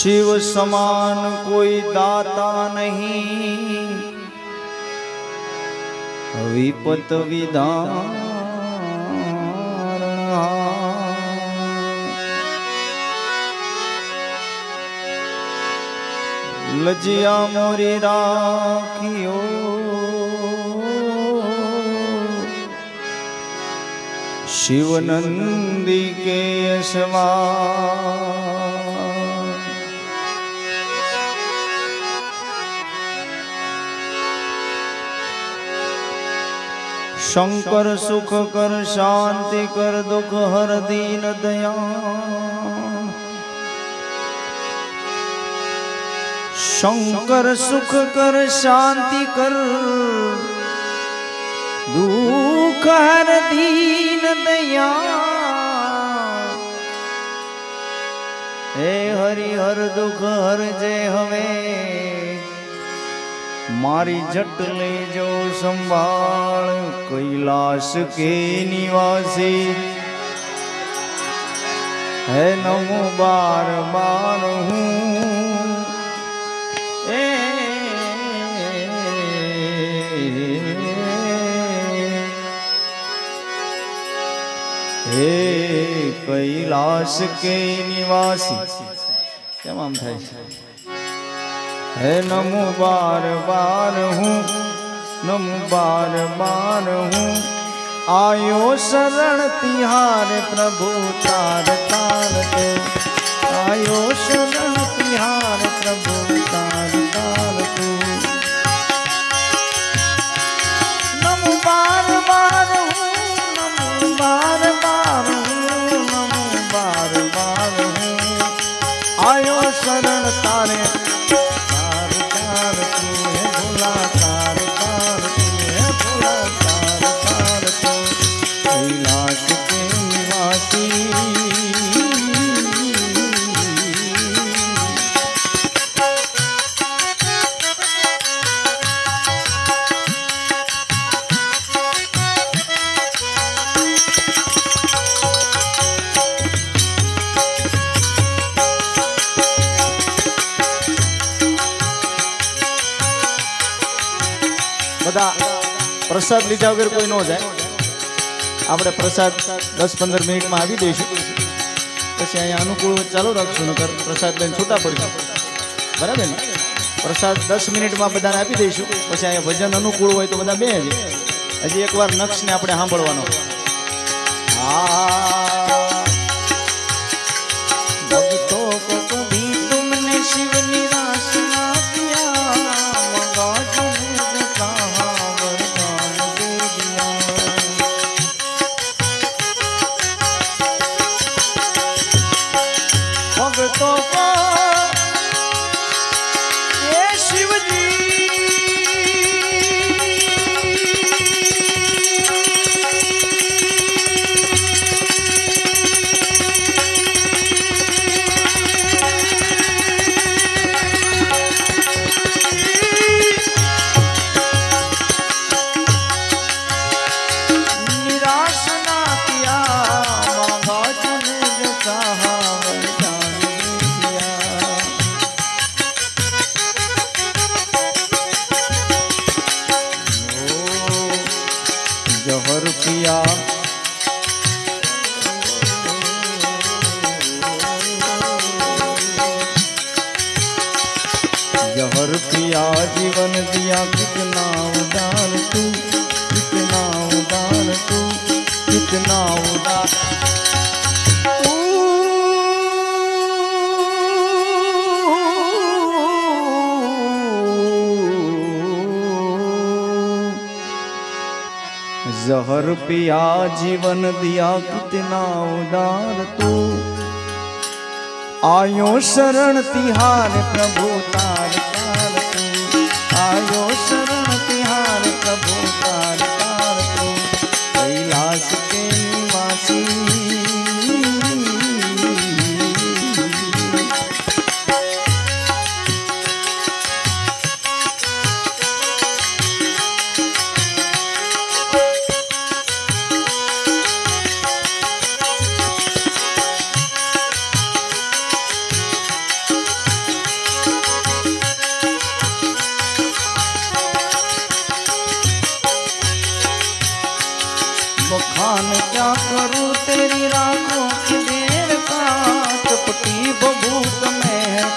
शिव समान कोई दाता नहीं, विपत विधान लजिया मोरी राखियो शिव नंदी के सवार। शंकर सुख कर शांति कर दुख हर दीन दयाल। शंकर सुख कर शांति कर दुख हर दीन दयाल। हे हरि हर दुख हर जय हमें मारी जट ले जो संभाल। कैलाश के निवासी है नमो बार बार हूँ। हे कैलाश के निवासी क्या नाम था है नमो बार बार हूँ, नमो बार बार हूँ। आयो शरण तिहार प्रभु तार तार दे। आयो शरण तिहार प्रभु तार तार दे। नमो बार बार हूँ, नमो बार बार हूँ, नमो बार बार हूँ। आयो शरण तारे प्रसाद लीधा वगर कोई न जाए। આપણે પ્રસાદ 10-15 મિનિટમાં આવી દઈશું, પછી અહીંયા અનુકૂળ ચાલુ રાખશું, નકર પ્રસાદ લઈને છૂટા પડીશું, બરાબર ને? પ્રસાદ 10 મિનિટમાં બધાને આપી દઈશું, પછી અહીંયા ભજન અનુકૂળ હોય તો બધા બેસી. હજી એકવાર નક્ષને આપણે સાંભળવાનો. ભક્તો કો કભી તુમને શિવ નિરાશ ના કિયા, भक्तों को ये शिव जी निराश ना किया, मांगा तूने जो चाहा जहर पिया। जहर पिया जीवन दिया, कितना उदार तू, कितना उदार तू, कितना उदार तू। जहर पिया जीवन दिया, कितना उदार तू। आयो शरण तिहार प्रभु तार तार तू। आयो शरण तिहार प्रभु तार तार तू। कैलाश के निवासी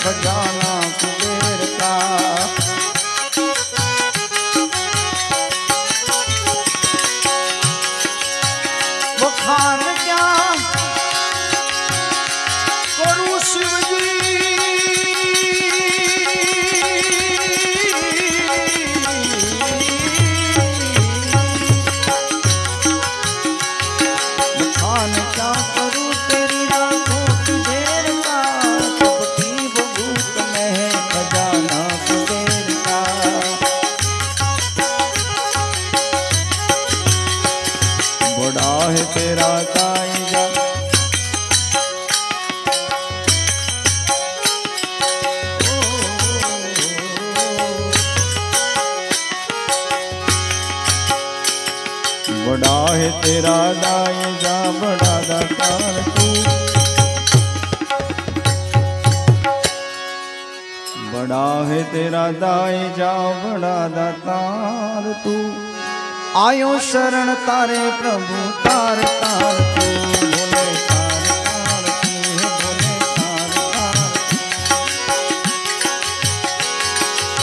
खजाना कुबेर का। बखान क्या करूं शिव जी, बखान क्या करूं तेरी रातों की देर का, चपटी बबूत में है खजाना कुबेर का। बड़ा है तेरा कायजा, बड़ा है तेरा दायजा, बड़ा दातार तू, बड़ा है तेरा दायजा, बड़ा दातार तू। आयो शरण तारे प्रभु तार तार तू, बोले तार तार तू, बोले तार तार तू।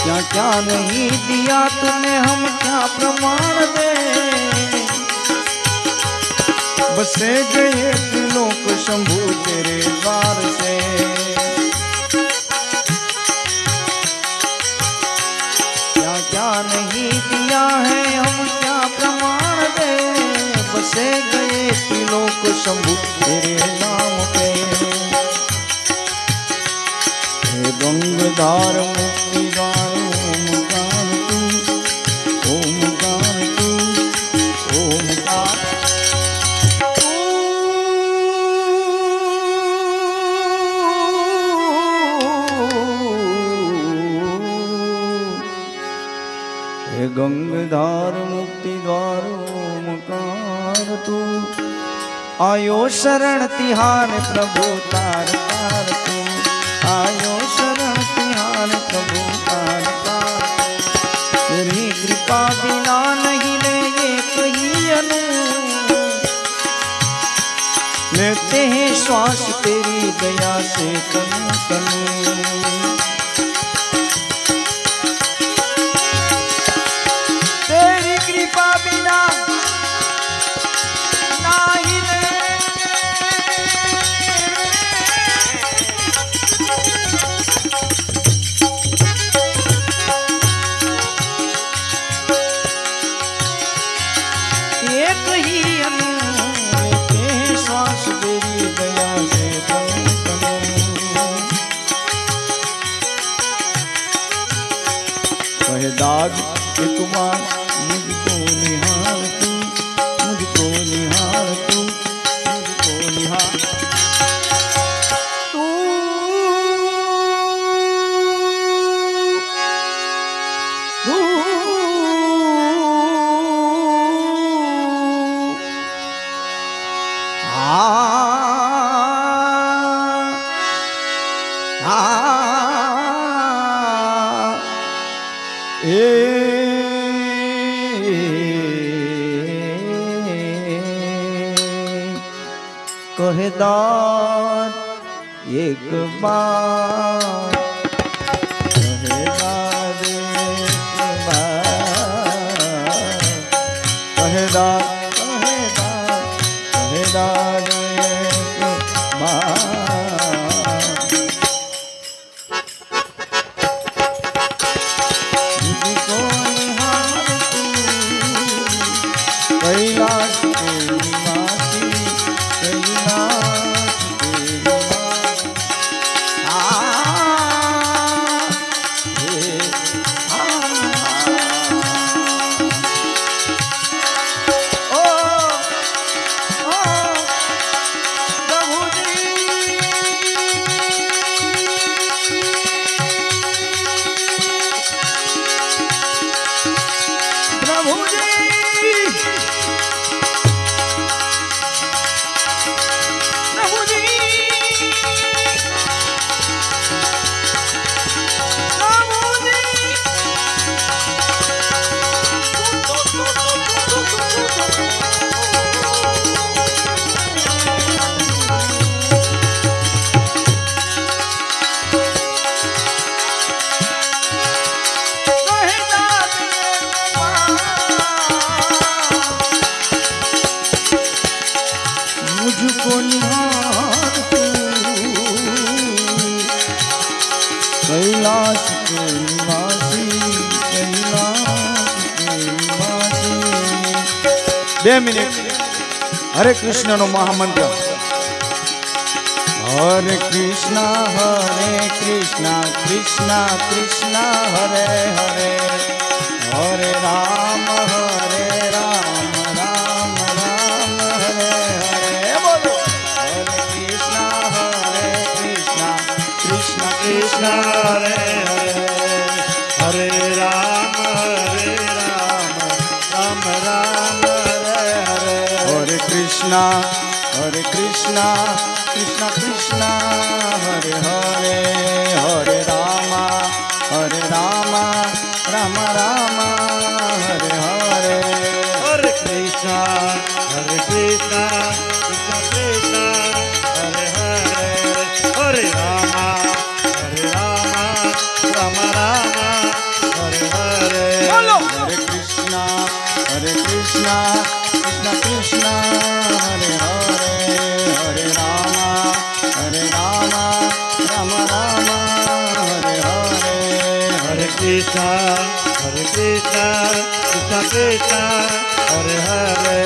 क्या क्या नहीं दिया तूने, हम क्या प्रमाण दे, बसे गए त्रिलोक शंभु तेरे द्वार से। क्या क्या नहीं दिया है, हम क्या प्रमाण दे, बसे गए त्रिलोक शंभु तेरे नाम पे। हे गंगधार मुक्तिदार ओमकार तू, ओमकार तू, ओमकार गंगधार मुक्ति द्वार ओमकार तू। आयो शरण तिहार प्रभु तार तार तू, आयो शरण तिहार प्रभु तार तार। तेरी कृपा बिना नहीं ले ये कहीं अनु, लेते हैं श्वास तेरी दया से तनु तनु। कृपा बिना नाही एक ही अनु, लेते हैं श्वास तेरी दया से तनु तनु। कहे दाग एक बार मुझको निहार तू, मुझको निहार तू, मुझको निहार तू। कहे दाद एक बार, कहे दाद एक बार, कहे दाद, कहे दाद, कहे दाद एक बार। मुझको निहार तू, कैलाश के निवासी, कैलाश के निवासी। कैलाश के निवासी कैलाश के निवासी 2 મિનિટ हरे कृष्ण नो महामंत्र हरे कृष्ण कृष्ण कृष्ण हरे हरे हरे राम राम राम हरे हरे बोलो हरे कृष्ण कृष्ण कृष्ण हरे हरे हरे राम राम राम हरे हरे हरे कृष्ण कृष्ण कृष्ण हरे हरे हरे राम राम राम हरे हरे हरे कृष्ण कृष्ण कृष्ण हरे हरे हरे राम राम राम हरे हरे बोलो हरे कृष्ण कृष्ण कृष्ण हरे हरे हरे राम राम राम हरे हरे हरे कृष्ण कृष्ण कृष्ण हरे हरे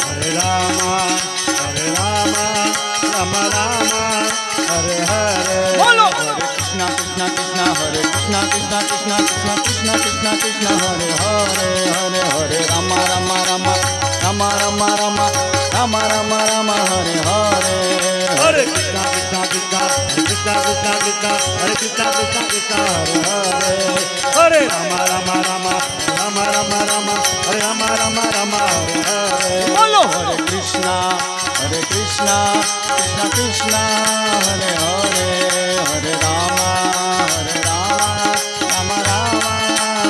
हरे राम राम राम हरे हरे बोलो हरे कृष्ण कृष्ण हरे कृष्ण कृष्ण हरे हरे हरे हरे राम राम हरे हरे हरे कृष्ण कृष्ण हरे कृष्ण हरे हरे हरे राम हरे राम हरे हरे बोलो हरे कृष्ण कृष्ण हरे हरे हरे राम राम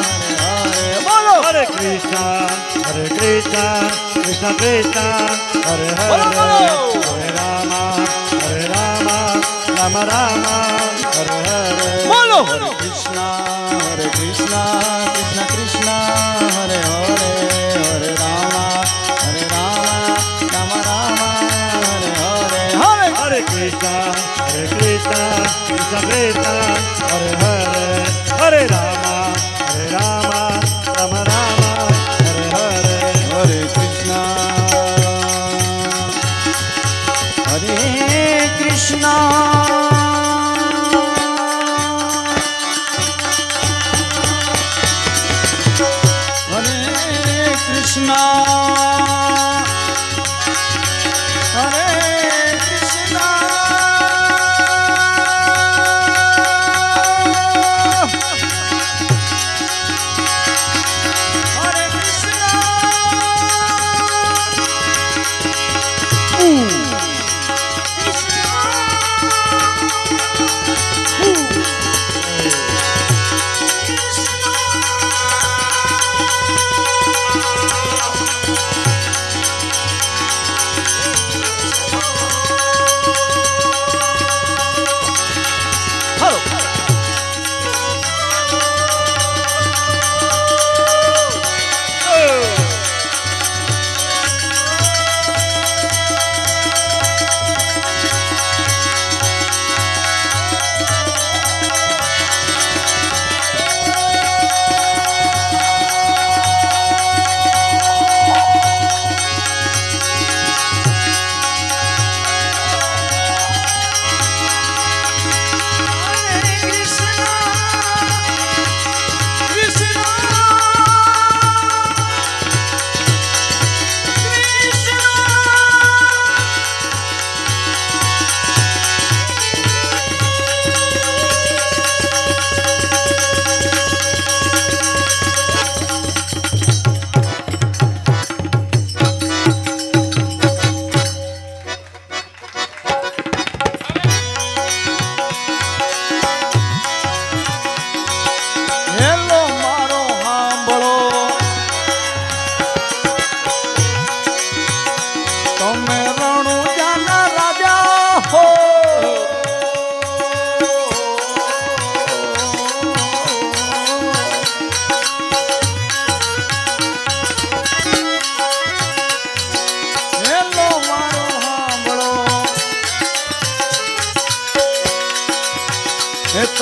हरे हरे बोलो हरे कृष्ण कृष्ण हरे बोलो, हरे बोलो। हरे राम राम हरे हरे बोलो हरे कृष्ण कृष्ण हरे हरे हरे राम राम हरे हरे हरे हरे कृष्ण कृष्ण हरे हरे हरे राम राम हरे हरे हरे कृष्ण हरे कृष्ण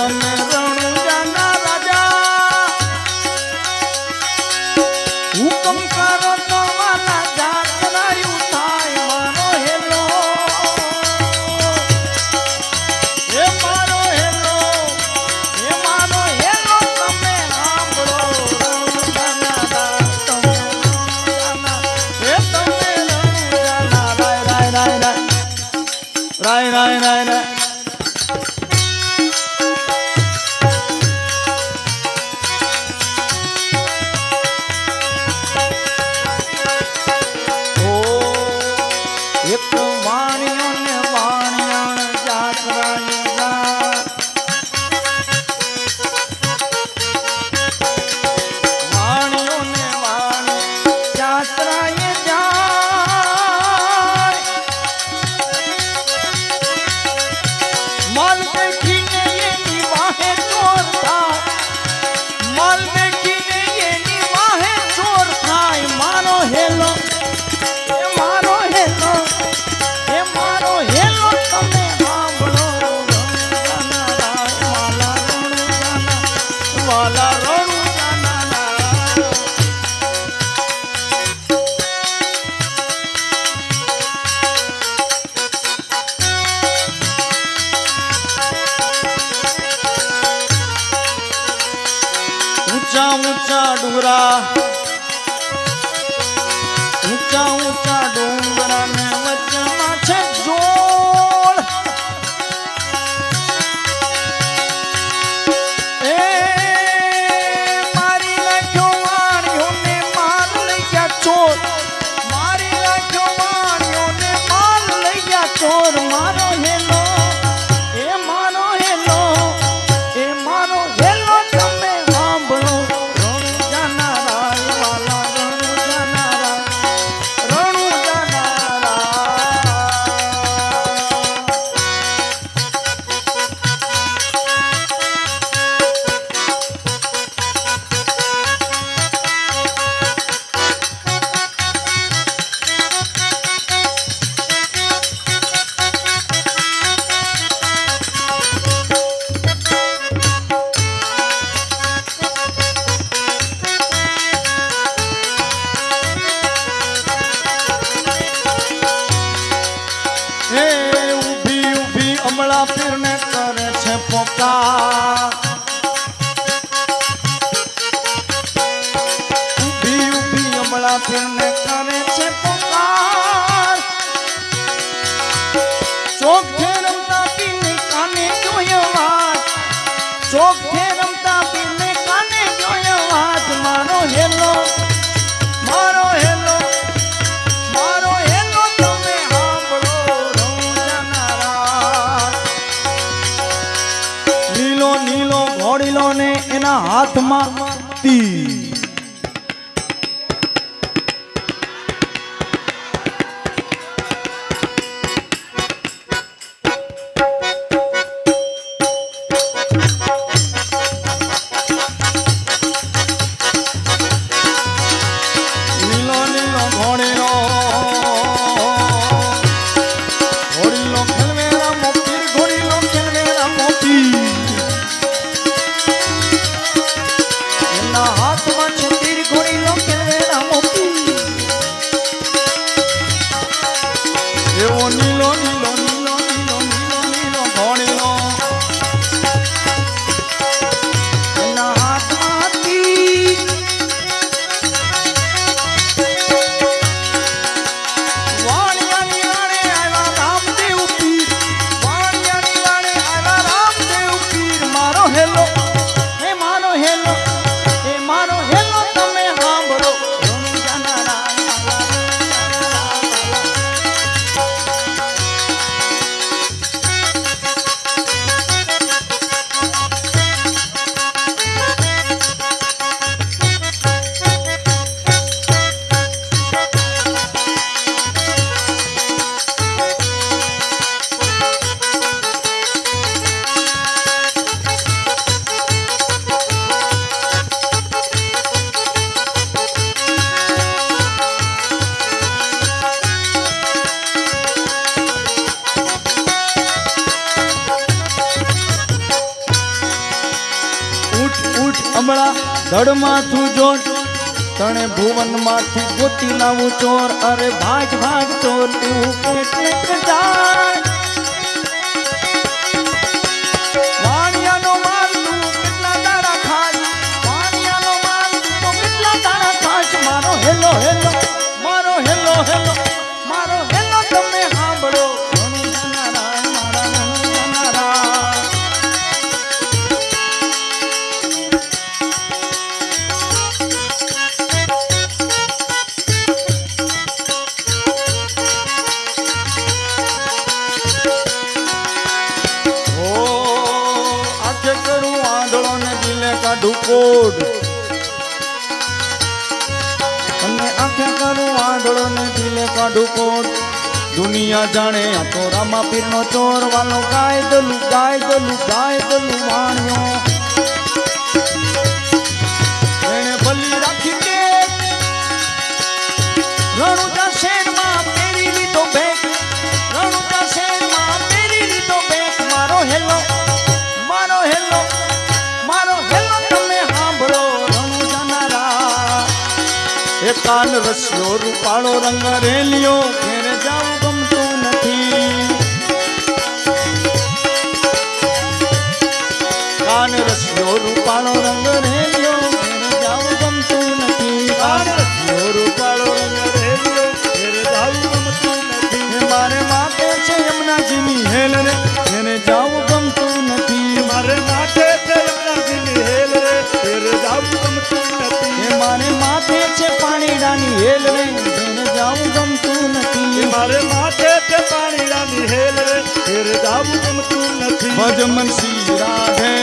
તમે રણુજાના રાજા હુકમ કરો તો વાલા જાતરાયું થાય મારો હેલો એ મારો હેલો તમે સાંભળો રણુજાના રણુજાના એ તમે રણુજાના રાય રાય એક વાણિયો ને વાણિયાણ જાતરાય વાણિયો ને વાણિયા જાતરાય જાય માલ દેખીને એની વાહે ચોર થાય માલ દેખીને એની વાહે ચોર થાય મારો હેલો તમે સાંભળો વાલા રણુજાના ઊંચા ઊંચા ડુંગરા ઊંચા ઊંચા ડુંગરા ને વચ્ચેમાં છે જોડ એ મારી લાગ્યો વાણિયો ને માલ લઈ ગયા ચોર મારી લાગ્યો વાણિયો ને માલ લઈ ગયા ચોર મારો હેલો એ મારો હેલો તમે સાંભળો રણુજાના રાય વાલા રણુજાના અમળા પીરને કરે છે પોકાર ઊભી ઊભી અમળા પીરને કરે છે પોકાર ચોખે રમતા પીરને કાને જોયો વાત ચોખે રમતા પીરને કાને જોયો વાત મારો હેલો તમે સાંભળો રણુજાના નીલો નીલો ઘોડીલો ને એના હાથમાં તીર નીલો નીલો ઘોડીલો ઘોડીલો ખેલવેરા મોપીર ઘોડીલો ખેલવેરા મોપીર એના હાથમાં હમણાં ધડ માથું જોડ તણે ભુવન માંથી ગોતી લાવું ચોર અરે ભાગ ભાગ ચોર તું કેટલે જાય વાણિયાનો માલ તું કેટલા દાડા ખાય વાણિયાનો માલ તું કેટલા દાડા ખાય મારો હેલો હેલો મારો હેલો હેલો મારો હેલો તમે સાંભળો કોડ અને આંખે કરું આંધળો ને દિલે કાઢું કોડ દુનિયા જાણે આ તો રામા પીરનો ચોર વાલો ગાય દલું વાણ્યો એને ભલી રાખી કે રણુજા શેરમાં પેરી લીધો બેક રણુજા શેરમાં પેરી લીધો બેક મારો હેલો મારો હેલો મારો હેલો તમે સાંભળો રણુજાના એ કાન રસ્યો રૂપાળો રંગ રેલિયો ઘેરે જાવ ગમતું નથી કાન રસ્યો રૂપાળો રંગ રેલિયો ઘેરે જાવ ગમતું નથી કાન રસ્યો રૂપાળો રંગ રેલિયો ઘેરે જાવ ગમતું નથી મારે માથે છે યમુનાજીની હેલ રે ઘેરે જાવ ગમતું નથી મારે માથે છે યમુનાજીની હેલ રે ઘેરે જાવ ગમતું નથી મારે માથે છે પાણીડાની હેલ રે ઘેરે જાવ ગમતું નથી મારે માથે છે પાણીડાની હેલ રે ઘેરે જાવ ગમતું નથી ભજ મન શ્રી રાધે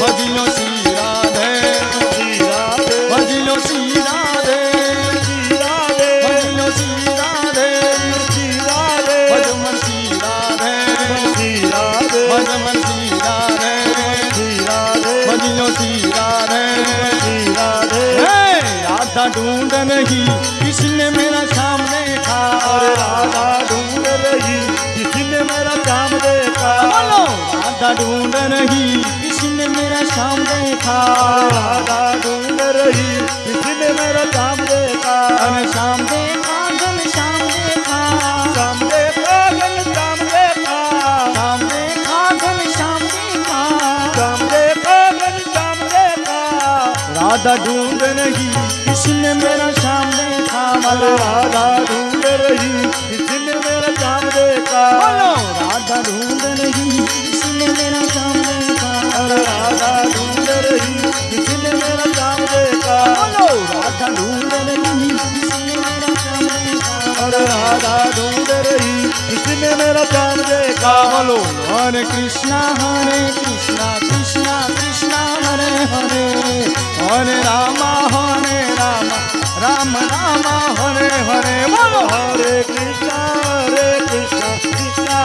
ભજલો શ્રી રાધે ભજલો શ્રી રાધે ભજલો શ્રી રાધે ભજ મન શ્રી રાધે ભજ મન શ્રી રાધે ભજલો શ્રી રાધે राधा ढूंढ रही किसने मेरा शाम देखा राधा ढूंढ रही किसने मेरा शाम देखा बोलो राधा ढूंढ रही किसने मेरा शाम देखा राधा ढूंढ रही किसने मेरा शाम देखा घन श्याम देखा घन श्याम देखा शाम देखा घन श्याम देखा श्याम देखा घन श्याम देखा शाम देखा घन श्याम देखा राधा ढूंढ रही किसने मेरा शाम देखा बोलो राधा ढूंढ रही किसने मेरा शाम देखा बोलो राधा ढूंढ रही किसने मेरा शाम देखा राधा ढूंढ रही किसने मेरा शाम देखा बोलो राधा ढूंढ रही किसने मेरा शाम देखा राधा ढूंढ रही किसने मेरा शाम देखा बोलो हरे कृष्णा कृष्णा कृष्णा हरे हरे हरे रामा राम राम हरे हरे बोलो हरे कृष्णा कृष्णा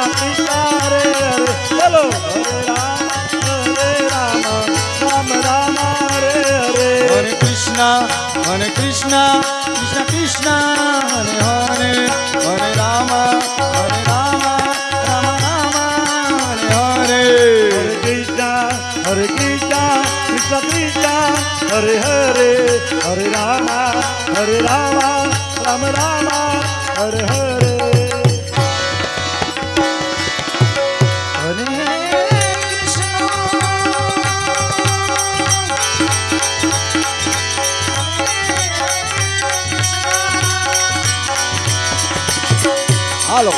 कृष्णा हरे हरे बोलो हरे राम राम राम हरे हरे हरे कृष्णा कृष्णा कृष्णा हरे हरे हरे राम राम राम हरे हरे कृष्णा कृष्णा कृष्णा हरे हरे हरे राम राम राम हरे हरे હાલો